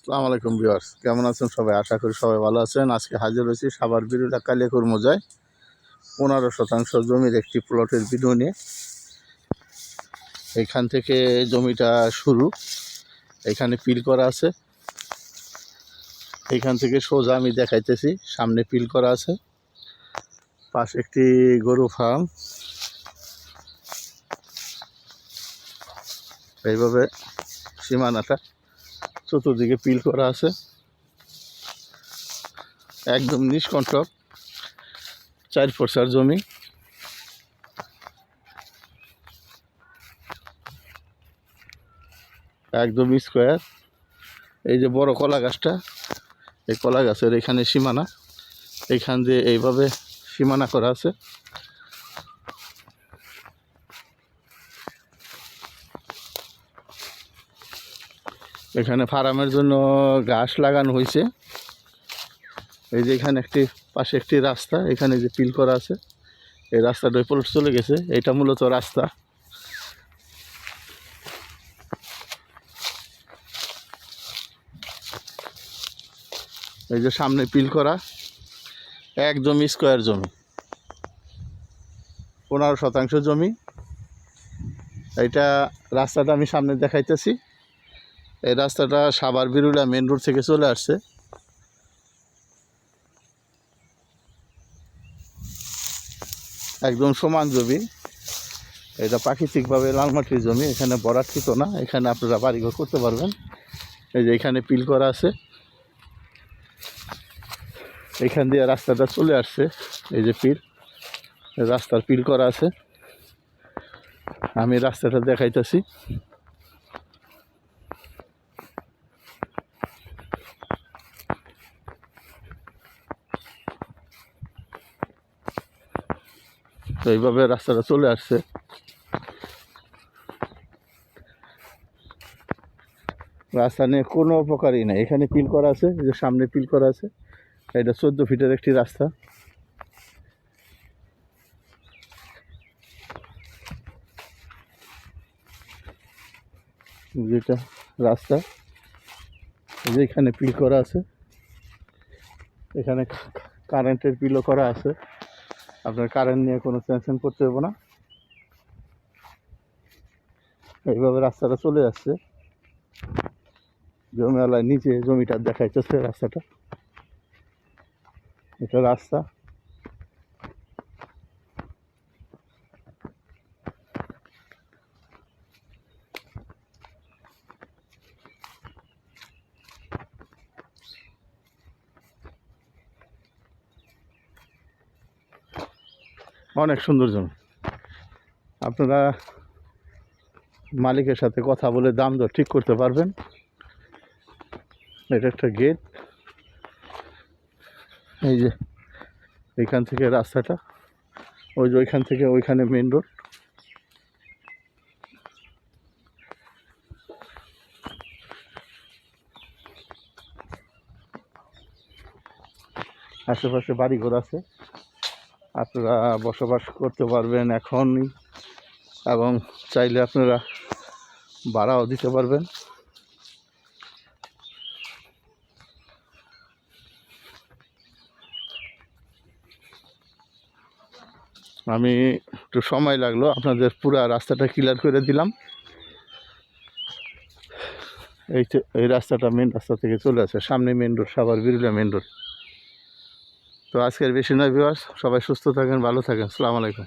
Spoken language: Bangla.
আসসালামু আলাইকুম ভিউয়ার্স, কেমন আছেন সবাই? আশা করি সবাই ভালো আছেন। আজকে হাজির হয়েছি সাভার বিরুলিয়া কালিয়াকৈর মৌজায় 15% জমির একটি প্লটের ভিডিও নিয়ে। এইখান থেকে জমিটা শুরু, এখানে পিল করা আছে। এইখান থেকে সোজা আমি দেখাইতেছি, সামনে পিল করা আছে, পাশে একটি গরু ফার্ম। এইভাবে সীমানাটা চতুর্দিকে পিল করা আছে, একদম নিষ্কণ্টক 4 জমি। একদম স্কোয়ার। এই যে বড় কলা গাছটা, এই কলা গাছের এখানে সীমানা, এইখান দিয়ে এইভাবে সীমানা করা আছে। এখানে ফার্মের জন্য ঘাস লাগানো হয়েছে। এই যে এখানে পাশে একটি রাস্তা, এখানে যে পিল করা আছে, এই রাস্তাটা প্লট চলে গেছে। এটা মূলত রাস্তা। এই যে সামনে পিল করা, একদম স্কোয়ার জমি, 15% জমি। এইটা রাস্তাটা আমি সামনে দেখাইতেছি। এই রাস্তাটা সাভার বিরুলিয়া মেন রোড থেকে চলে আসছে। একদম সমান জমি। এটা প্রাকৃতিকভাবে লাল মাটির জমি, এখানে বরাদ্দকৃত না, এখানে আপনারা বাড়িঘর করতে পারবেন। এই যে এখানে পিল করা আছে, এখান দিয়ে রাস্তাটা চলে আসছে। এই যে পিল, রাস্তার পিল করা আছে। আমি রাস্তাটা দেখাইতেছি। তো এইভাবে রাস্তাটা চলে আসছে। রাস্তা নিয়ে কোনো উপকারই নাই। এখানে পিল করা আছে, এই যে সামনে পিল করা আছে। এটা 14 ফিটের একটি রাস্তা। যেটা রাস্তা, এই যে এখানে পিল করা আছে, এখানে কারেন্টের পিলও করা আছে। আপনার কারেন্ট নিয়ে কোনো টেনশন করতে হবে না। এইভাবে রাস্তাটা চলে যাচ্ছে। জমিওয়ালার নিচে জমিটা দেখাইতেছে রাস্তাটা, এটা রাস্তা। অনেক সুন্দর জমি। আপনারা মালিকের সাথে কথা বলে দাম দর ঠিক করতে পারবেন। এটা একটা গেট। এই যে এইখান থেকে রাস্তাটা, ওই যে ওইখান থেকে ওইখানে মেন রোড। আশেপাশে বাড়িঘর আছে, আপনারা বসবাস করতে পারবেন এখনই, এবং চাইলে আপনারা ভাড়াও দিতে পারবেন। আমি একটু সময় লাগলো, আপনাদের পুরো রাস্তাটা ক্লিয়ার করে দিলাম। এই রাস্তাটা মেন রাস্তা থেকে চলে আসে, সামনে main road, Savar Birulia main road. তো আজকের বেশি নয় ভিউয়ার্স, সবাই সুস্থ থাকেন, ভালো থাকেন। আসসালামু আলাইকুম।